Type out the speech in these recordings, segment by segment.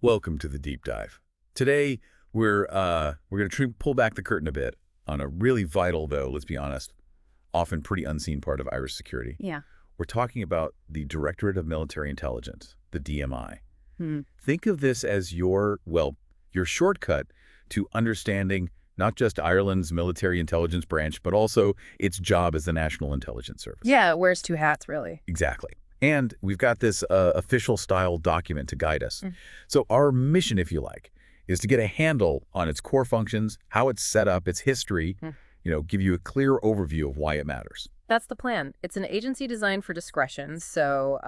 Welcome to the deep dive. Today, we're going to pull back the curtain a bit on a really vital, though, let's be honest, often pretty unseen part of Irish security. Yeah. We're talking about the Directorate of Military Intelligence, the DMI. Hmm. Think of this as your shortcut to understanding not just Ireland's military intelligence branch, but also its job as the National Intelligence Service. Yeah, it wears two hats, really. Exactly. And we've got this official-style document to guide us. Mm. So our mission, if you like, is to get a handle on its core functions, how it's set up, its history, give you a clear overview of why it matters. That's the plan. It's an agency designed for discretion, so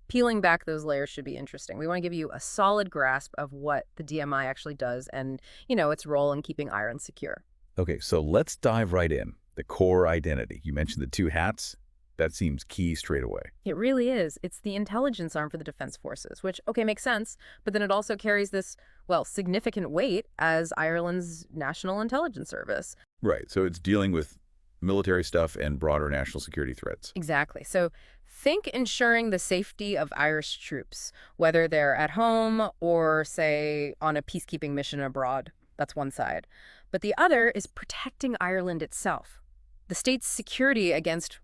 peeling back those layers should be interesting. We want to give you a solid grasp of what the DMI actually does and, its role in keeping Ireland secure. Okay, so let's dive right in. The core identity. You mentioned the two hats. That seems key straight away. It really is. It's the intelligence arm for the defense forces, which, okay, makes sense, but then it also carries this, significant weight as Ireland's national intelligence service. Right, so it's dealing with military stuff and broader national security threats. Exactly. So think ensuring the safety of Irish troops, whether they're at home or, say, on a peacekeeping mission abroad. That's one side. But the other is protecting Ireland itself. The state's security against,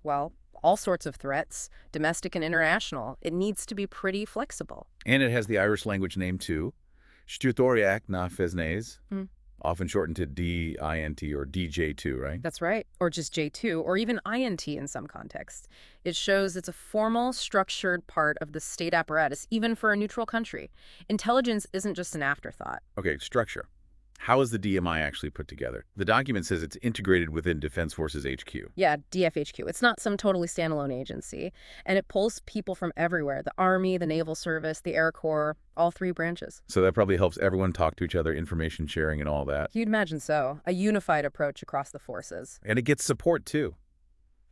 all sorts of threats, domestic and international. It needs to be pretty flexible. And it has the Irish language name, too. Stúdóireacht na Fesnéis, often shortened to DINT or DJ2, right? That's right. Or just J2, or even INT in some contexts. It shows it's a formal, structured part of the state apparatus, even for a neutral country. Intelligence isn't just an afterthought. Okay, structure. How is the DMI actually put together? The document says it's integrated within Defense Forces HQ. Yeah, DFHQ. It's not some totally standalone agency. And it pulls people from everywhere. The Army, the Naval Service, the Air Corps, all three branches. So that probably helps everyone talk to each other, information sharing and all that. You'd imagine so. A unified approach across the forces. And it gets support, too.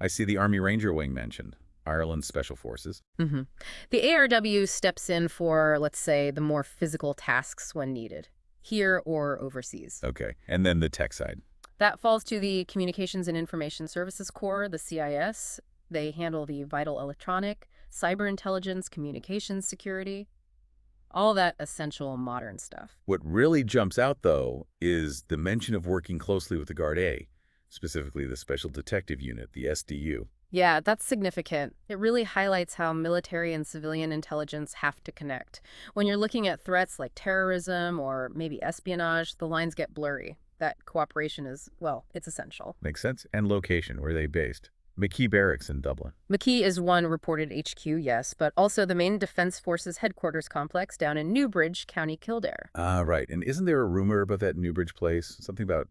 I see the Army Ranger Wing mentioned. Ireland's Special Forces. Mm-hmm. The ARW steps in for, let's say, the more physical tasks when needed. Here or overseas. Okay. And then the tech side. That falls to the Communications and Information Services Corps, the CIS. They handle the vital electronic, cyber intelligence, communications security, all that essential modern stuff. What really jumps out, though, is the mention of working closely with the Garda, specifically the Special Detective Unit, the SDU. Yeah, that's significant. It really highlights how military and civilian intelligence have to connect. When you're looking at threats like terrorism or maybe espionage, the lines get blurry. That cooperation is, it's essential. Makes sense. And location, where are they based? McKee Barracks in Dublin. McKee is one reported HQ, yes, but also the main Defense Forces headquarters complex down in Newbridge, County Kildare. Ah, right. And isn't there a rumor about that Newbridge place? Something about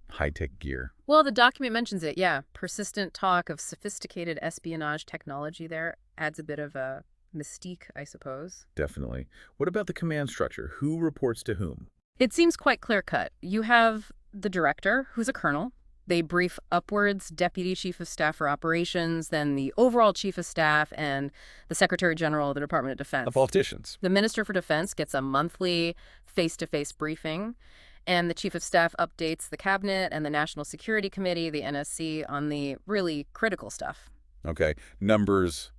high-tech gear. Well, the document mentions it, yeah. Persistent talk of sophisticated espionage technology there adds a bit of a mystique, I suppose. Definitely. What about the command structure? Who reports to whom? It seems quite clear-cut. You have the director, who's a colonel. They brief upwards, Deputy Chief of Staff for Operations, then the overall Chief of Staff, and the Secretary General of the Department of Defense. The politicians. The Minister for Defense gets a monthly face-to-face briefing. And the Chief of Staff updates the Cabinet and the National Security Committee, the NSC, on the really critical stuff. Okay. Numbers,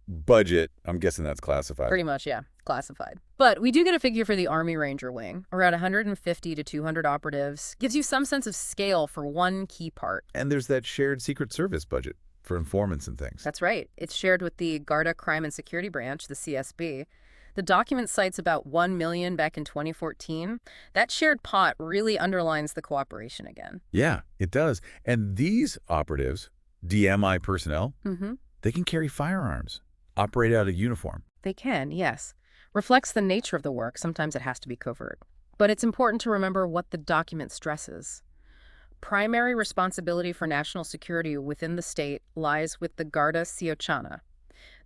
budget, I'm guessing that's classified. Pretty much, yeah. Classified. But we do get a figure for the Army Ranger Wing. Around 150 to 200 operatives. Gives you some sense of scale for one key part. And there's that shared Secret Service budget for informants and things. That's right. It's shared with the Garda Crime and Security Branch, the CSB. The document cites about $1 million back in 2014. That shared pot really underlines the cooperation again. Yeah, it does. And these operatives, DMI personnel, they can carry firearms, operate out of uniform. They can, yes. Reflects the nature of the work. Sometimes it has to be covert. But it's important to remember what the document stresses. Primary responsibility for national security within the state lies with the Garda Síochána.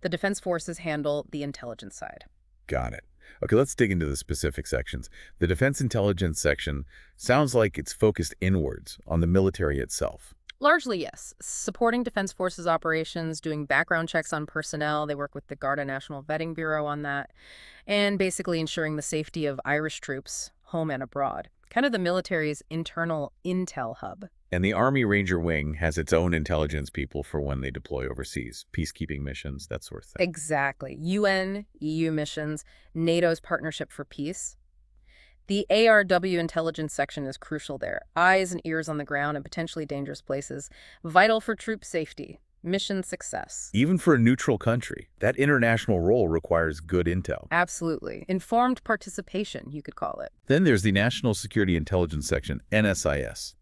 The defense forces handle the intelligence side. Got it. Okay, let's dig into the specific sections. The Defense Intelligence section sounds like it's focused inwards on the military itself. Largely, yes. Supporting Defense Forces operations, doing background checks on personnel. They work with the Garda National Vetting Bureau on that. And basically ensuring the safety of Irish troops, home and abroad. Kind of the military's internal intel hub. And the Army Ranger Wing has its own intelligence people for when they deploy overseas, peacekeeping missions, that sort of thing. Exactly. UN, EU missions, NATO's Partnership for Peace. The ARW intelligence section is crucial there. Eyes and ears on the ground in potentially dangerous places. Vital for troop safety. Mission success. Even for a neutral country, that international role requires good intel. Absolutely. Informed participation, you could call it. Then there's the National Security Intelligence Section, NSIS.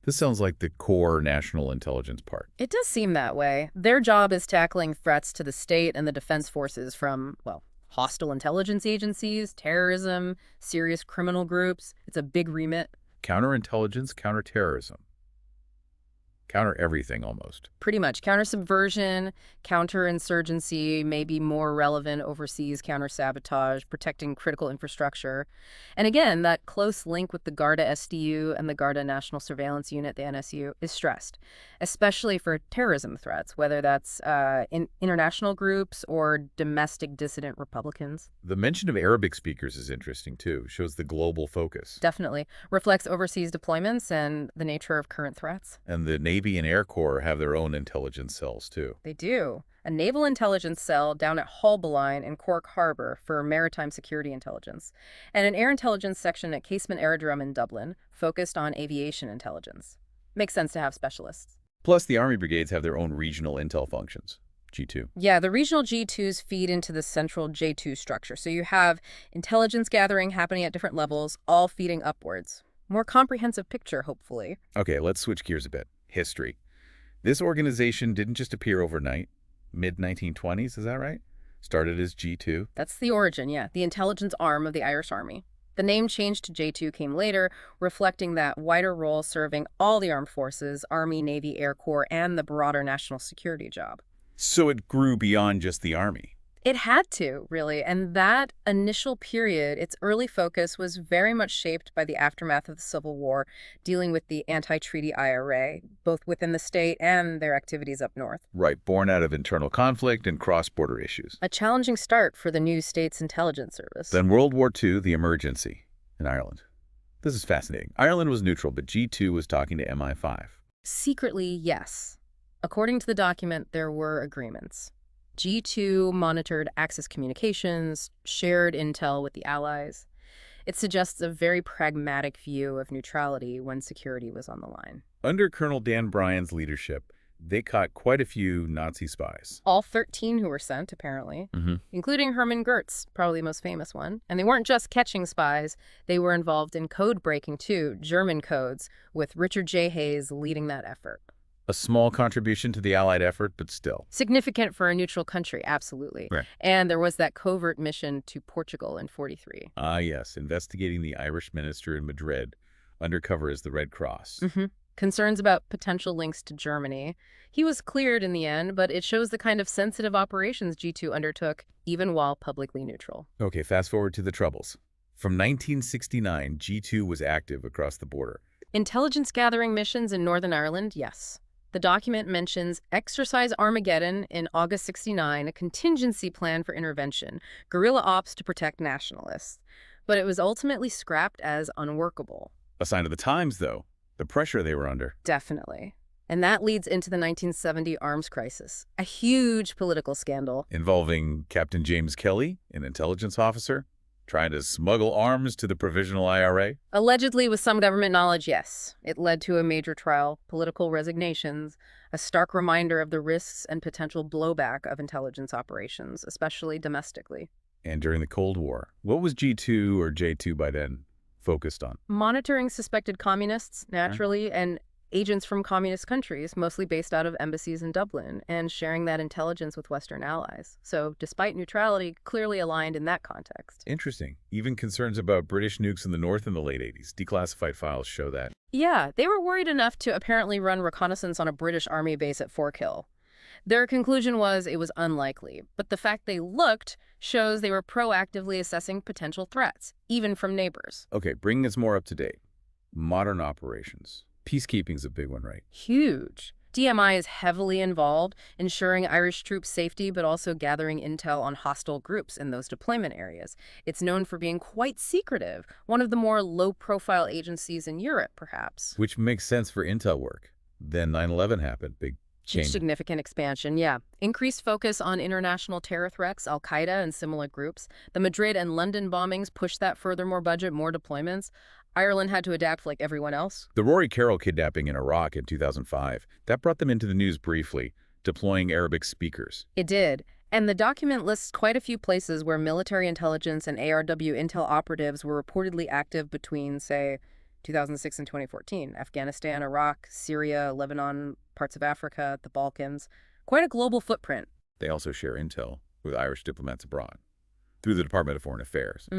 This sounds like the core national intelligence part. It does seem that way. Their job is tackling threats to the state and the defense forces from, well, hostile intelligence agencies, terrorism, serious criminal groups. It's a big remit. Counterintelligence, counter-terrorism. Counter everything, almost. Pretty much. Counter-subversion, counterinsurgency, maybe more relevant overseas counter-sabotage, protecting critical infrastructure. And again, that close link with the Garda SDU and the Garda National Surveillance Unit, the NSU, is stressed, especially for terrorism threats, whether that's in international groups or domestic dissident Republicans. The mention of Arabic speakers is interesting, too. Shows the global focus. Definitely. Reflects overseas deployments and the nature of current threats. And the Navy and Air Corps have their own intelligence cells, too. They do. A naval intelligence cell down at Haulbeline in Cork Harbour for maritime security intelligence, and an air intelligence section at Casement Aerodrome in Dublin focused on aviation intelligence. Makes sense to have specialists. Plus, the Army brigades have their own regional intel functions, G2. Yeah, the regional G2s feed into the central J2 structure, so you have intelligence gathering happening at different levels, all feeding upwards. More comprehensive picture, hopefully. Okay, let's switch gears a bit. History. This organization didn't just appear overnight. Mid-1920s, is that right? Started as G2. That's the origin, yeah, the intelligence arm of the Irish Army. The name change to J2 came later, reflecting that wider role serving all the armed forces, Army, Navy, Air Corps, and the broader national security job. So it grew beyond just the Army. It had to, really, and that initial period, its early focus was very much shaped by the aftermath of the Civil War, dealing with the anti-treaty IRA, both within the state and their activities up north. Right, born out of internal conflict and cross-border issues. A challenging start for the new state's intelligence service. Then World War II, the emergency in Ireland. This is fascinating. Ireland was neutral, but G2 was talking to MI5. Secretly, yes. According to the document, there were agreements. G2 monitored Axis communications, shared intel with the Allies. It suggests a very pragmatic view of neutrality when security was on the line. Under Colonel Dan Bryan's leadership, they caught quite a few Nazi spies. All 13 who were sent, apparently, including Hermann Goertz, probably the most famous one. And they weren't just catching spies. They were involved in code breaking, too, German codes, with Richard J. Hayes leading that effort. A small contribution to the Allied effort, but still. Significant for a neutral country, absolutely. Right. And there was that covert mission to Portugal in '43. Ah, yes, investigating the Irish minister in Madrid, undercover as the Red Cross. Concerns about potential links to Germany. He was cleared in the end, but it shows the kind of sensitive operations G2 undertook, even while publicly neutral. Okay, fast forward to the Troubles. From 1969, G2 was active across the border. Intelligence gathering missions in Northern Ireland, yes. The document mentions Exercise Armageddon in August '69, a contingency plan for intervention, guerrilla ops to protect nationalists. But it was ultimately scrapped as unworkable. A sign of the times, though, the pressure they were under. Definitely. And that leads into the 1970 arms crisis, a huge political scandal. Involving Captain James Kelly, an intelligence officer, trying to smuggle arms to the Provisional IRA? Allegedly with some government knowledge, yes. It led to a major trial, political resignations, a stark reminder of the risks and potential blowback of intelligence operations, especially domestically. And during the Cold War, what was G2 or J2 by then focused on? Monitoring suspected communists, naturally, and agents from communist countries, mostly based out of embassies in Dublin, and sharing that intelligence with Western allies. So, despite neutrality, clearly aligned in that context. Interesting. Even concerns about British nukes in the North in the late 80s. Declassified files show that. Yeah, they were worried enough to apparently run reconnaissance on a British Army base at Forkhill. Their conclusion was it was unlikely, but the fact they looked shows they were proactively assessing potential threats, even from neighbors. Okay, bringing us more up to date. Modern operations. Peacekeeping's a big one, right? Huge. DMI is heavily involved, ensuring Irish troops' safety, but also gathering intel on hostile groups in those deployment areas. It's known for being quite secretive, one of the more low-profile agencies in Europe, perhaps. Which makes sense for intel work. Then 9/11 happened, big Huge change. significant expansion, yeah. Increased focus on international terror threats, Al-Qaeda and similar groups. The Madrid and London bombings pushed that further, more budget, more deployments. Ireland had to adapt like everyone else. The Rory Carroll kidnapping in Iraq in 2005, that brought them into the news briefly, deploying Arabic speakers. It did. And the document lists quite a few places where military intelligence and ARW intel operatives were reportedly active between, say, 2006 and 2014. Afghanistan, Iraq, Syria, Lebanon, parts of Africa, the Balkans. Quite a global footprint. They also share intel with Irish diplomats abroad through the Department of Foreign Affairs.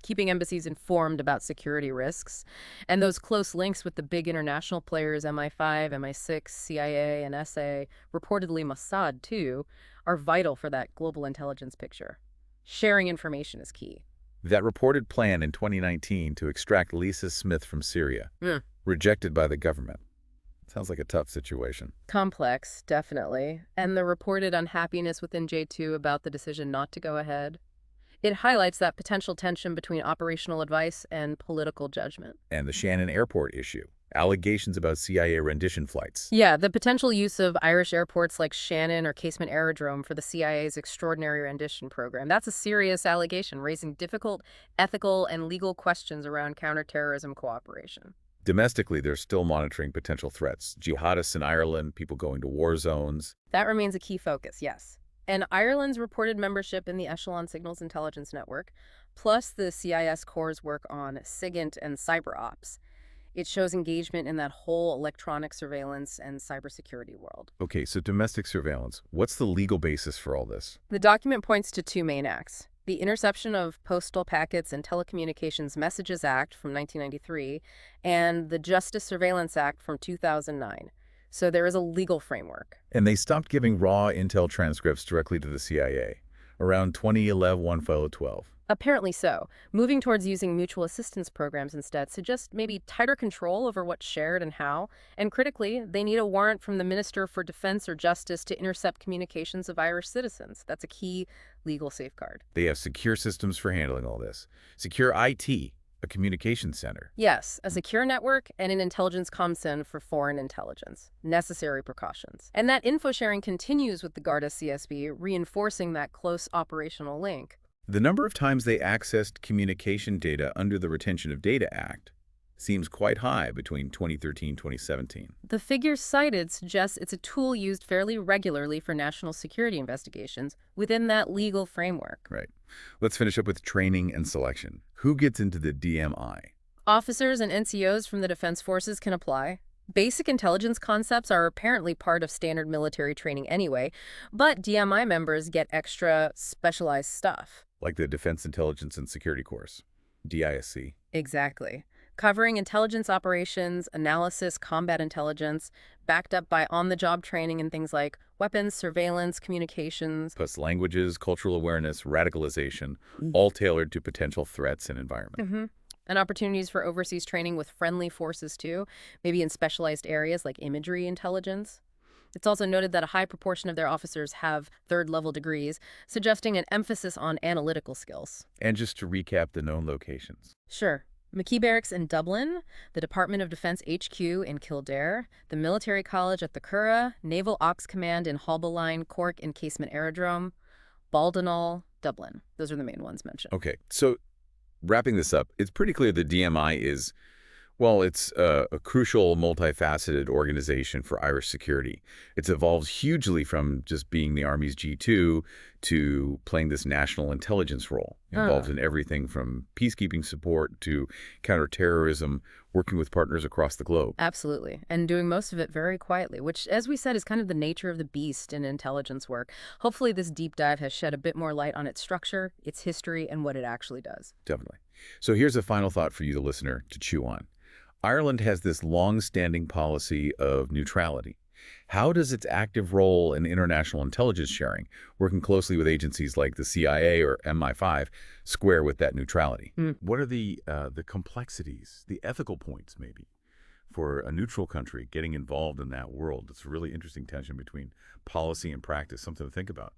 Keeping embassies informed about security risks. And those close links with the big international players, MI5, MI6, CIA, and SA, reportedly Mossad too, are vital for that global intelligence picture. Sharing information is key. That reported plan in 2019 to extract Lisa Smith from Syria, rejected by the government. Sounds like a tough situation. Complex, definitely. And the reported unhappiness within J2 about the decision not to go ahead. It highlights that potential tension between operational advice and political judgment. And the Shannon Airport issue. Allegations about CIA rendition flights. Yeah, the potential use of Irish airports like Shannon or Casement Aerodrome for the CIA's extraordinary rendition program. That's a serious allegation, raising difficult ethical and legal questions around counterterrorism cooperation. Domestically, they're still monitoring potential threats. Jihadists in Ireland, people going to war zones. That remains a key focus, yes. And Ireland's reported membership in the Echelon Signals Intelligence Network, plus the CIS Corps' work on SIGINT and cyber ops. It shows engagement in that whole electronic surveillance and cybersecurity world. Okay, so domestic surveillance. What's the legal basis for all this? The document points to two main acts. The Interception of Postal Packets and Telecommunications Messages Act from 1993 and the Justice Surveillance Act from 2009. So there is a legal framework. And they stopped giving raw intel transcripts directly to the CIA around 2011-12. Apparently so. Moving towards using mutual assistance programs instead suggests maybe tighter control over what's shared and how. And critically, they need a warrant from the Minister for Defense or Justice to intercept communications of Irish citizens. That's a key legal safeguard. They have secure systems for handling all this. Secure IT, a communication center. Yes, a secure network and an intelligence comcen for foreign intelligence. Necessary precautions. And that info sharing continues with the Garda CSB, reinforcing that close operational link. The number of times they accessed communication data under the Retention of Data Act seems quite high between 2013 and 2017. The figures cited suggest it's a tool used fairly regularly for national security investigations within that legal framework. Right. Let's finish up with training and selection. Who gets into the DMI? Officers and NCOs from the Defense Forces can apply. Basic intelligence concepts are apparently part of standard military training anyway, but DMI members get extra specialized stuff. Like the Defense Intelligence and Security Course, DISC. Exactly. Covering intelligence operations, analysis, combat intelligence, backed up by on-the-job training in things like weapons, surveillance, communications. Plus languages, cultural awareness, radicalization, all tailored to potential threats and environment. And opportunities for overseas training with friendly forces too, maybe in specialized areas like imagery intelligence. It's also noted that a high proportion of their officers have third-level degrees, suggesting an emphasis on analytical skills. And just to recap the known locations. Sure. McKee Barracks in Dublin, the Department of Defense HQ in Kildare, the Military College at the Curragh, Naval Ops Command in Haulbowline, Cork in Casement Aerodrome, Baldinall, Dublin. Those are the main ones mentioned. Okay, so wrapping this up, it's pretty clear the DMI is, well, it's a crucial, multifaceted organization for Irish security. It's evolved hugely from just being the Army's G2 to playing this national intelligence role, involved in everything from peacekeeping support to counterterrorism, working with partners across the globe. Absolutely. And doing most of it very quietly, which, as we said, is kind of the nature of the beast in intelligence work. Hopefully this deep dive has shed a bit more light on its structure, its history, and what it actually does. Definitely. So here's a final thought for you, the listener, to chew on. Ireland has this long-standing policy of neutrality. How does its active role in international intelligence sharing, working closely with agencies like the CIA or MI5, square with that neutrality? What are the complexities, the ethical points maybe, for a neutral country getting involved in that world. It's a really interesting tension between policy and practice, something to think about.